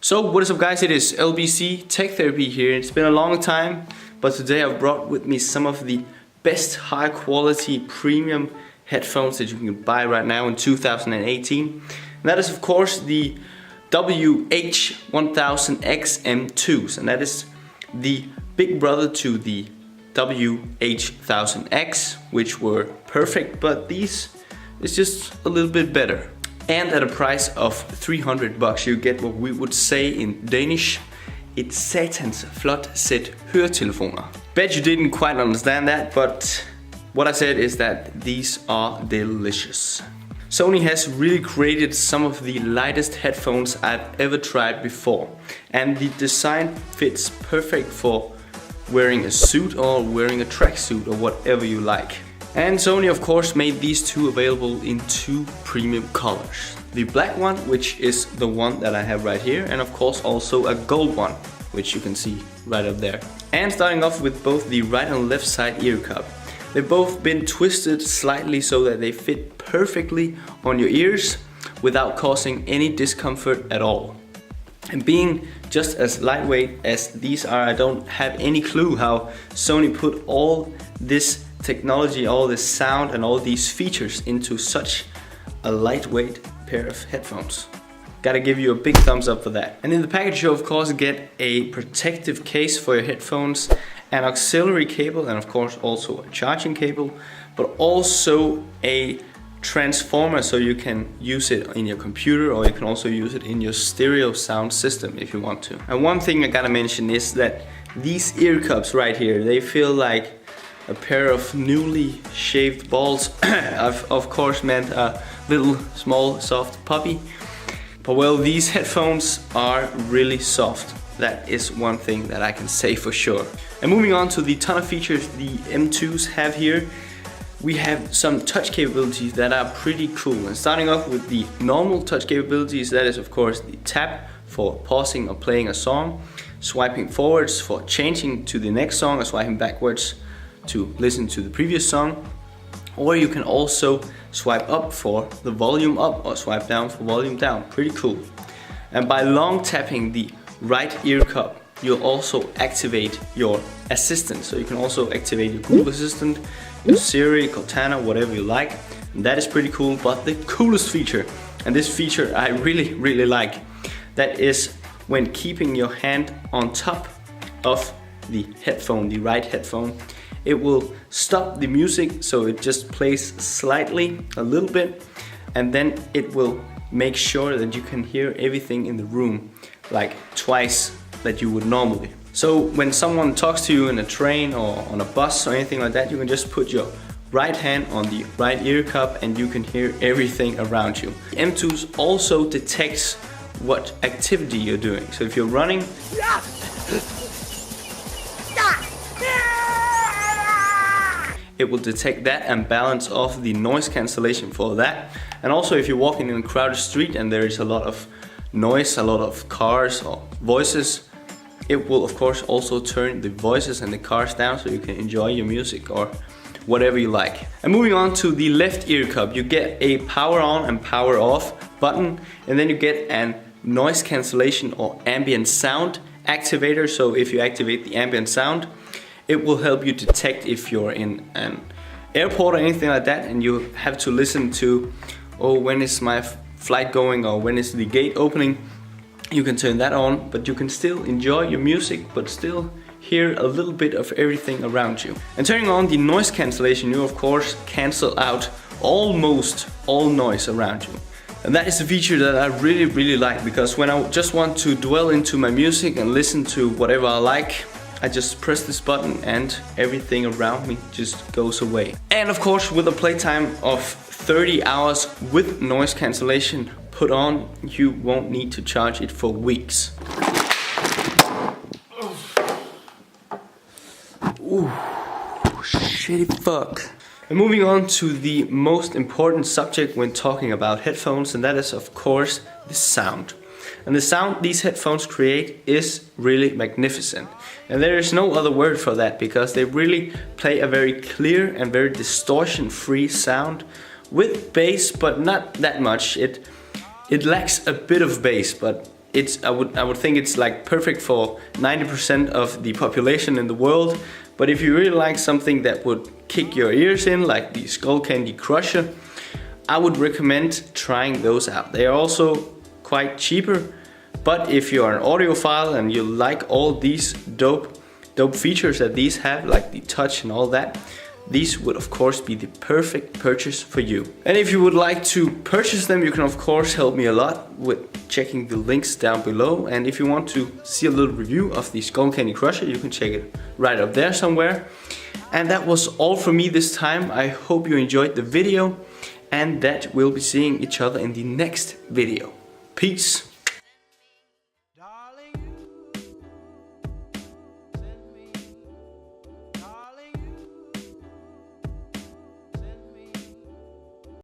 So what is up guys, it is LBC Tech Therapy here. It's been a long time, but today I've brought with me some of the best high quality premium headphones that you can buy right now in 2018. And that is of course the WH1000XM2s, and that is the big brother to the WH1000X, which were perfect, but these is just a little bit better. And at a price of 300 bucks, you get what we would say in Danish, et satans flot sæt høretelefoner. Bet you didn't quite understand that, but what I said is that these are delicious. Sony has really created some of the lightest headphones I've ever tried before. And the design fits perfect for wearing a suit or wearing a tracksuit or whatever you like. And Sony of course made these two available in two premium colors. The black one, which is the one that I have right here, and of course also a gold one, which you can see right up there. And starting off with both the right and left side ear cup. They've both been twisted slightly so that they fit perfectly on your ears without causing any discomfort at all. And being just as lightweight as these are, I don't have any clue how Sony put all this technology, all this sound and all these features into such a lightweight pair of headphones. Gotta give you a big thumbs up for that. And in the package you of course get a protective case for your headphones, an auxiliary cable, and of course also a charging cable, but also a transformer so you can use it in your computer, or you can also use it in your stereo sound system if you want to. And one thing I gotta mention is that these ear cups right here, they feel like a pair of newly shaved balls. I've of course meant a little small soft puppy. But well, these headphones are really soft. That is one thing that I can say for sure. And moving on to the ton of features the M2s have here, we have some touch capabilities that are pretty cool. And starting off with the normal touch capabilities, that is of course the tap for pausing or playing a song, swiping forwards for changing to the next song, or swiping backwards to listen to the previous song. Or you can also swipe up for the volume up or swipe down for volume down. Pretty cool. And by long tapping the right ear cup, you'll also activate your assistant. So you can also activate your Google Assistant, your Siri, Cortana, whatever you like. And that is pretty cool. But the coolest feature, and this feature I really like, that is when keeping your hand on top of the headphone, the right headphone, it will stop the music, so it just plays slightly, a little bit, and then it will make sure that you can hear everything in the room like twice that you would normally. So when someone talks to you in a train or on a bus or anything like that, you can just put your right hand on the right ear cup and you can hear everything around you. The M2s also detects what activity you're doing. So if you're running, it will detect that and balance off the noise cancellation for that. And also if you're walking in a crowded street and there is a lot of noise, a lot of cars or voices, it will of course also turn the voices and the cars down so you can enjoy your music or whatever you like. And moving on to the left ear cup, you get a power on and power off button, and then you get an noise cancellation or ambient sound activator. So if you activate the ambient sound, it will help you detect if you're in an airport or anything like that and you have to listen to, oh, when is my flight going or when is the gate opening. You can turn that on, but you can still enjoy your music but still hear a little bit of everything around you. And turning on the noise cancellation, you of course cancel out almost all noise around you. And that is a feature that I really like, because when I just want to dwell into my music and listen to whatever I like, I just press this button and everything around me just goes away. And of course with a playtime of 30 hours with noise cancellation put on, you won't need to charge it for weeks. Ooh, shitty fuck. And moving on to the most important subject when talking about headphones, and that is of course the sound. And the sound these headphones create is really magnificent. And there is no other word for that, because they really play a very clear and very distortion-free sound with bass, but not that much. It lacks a bit of bass, but I would think it's like perfect for 90% of the population in the world. But if you really like something that would kick your ears in, like the Skull Candy Crusher, I would recommend trying those out. They are also quite cheaper, but if you're an audiophile and you like all these dope features that these have, like the touch and all that, these would of course be the perfect purchase for you. And if you would like to purchase them, you can of course help me a lot with checking the links down below. And if you want to see a little review of the Skull Candy Crusher, you can check it right up there somewhere. And that was all from me this time. I hope you enjoyed the video and that we'll be seeing each other in the next video. Peace!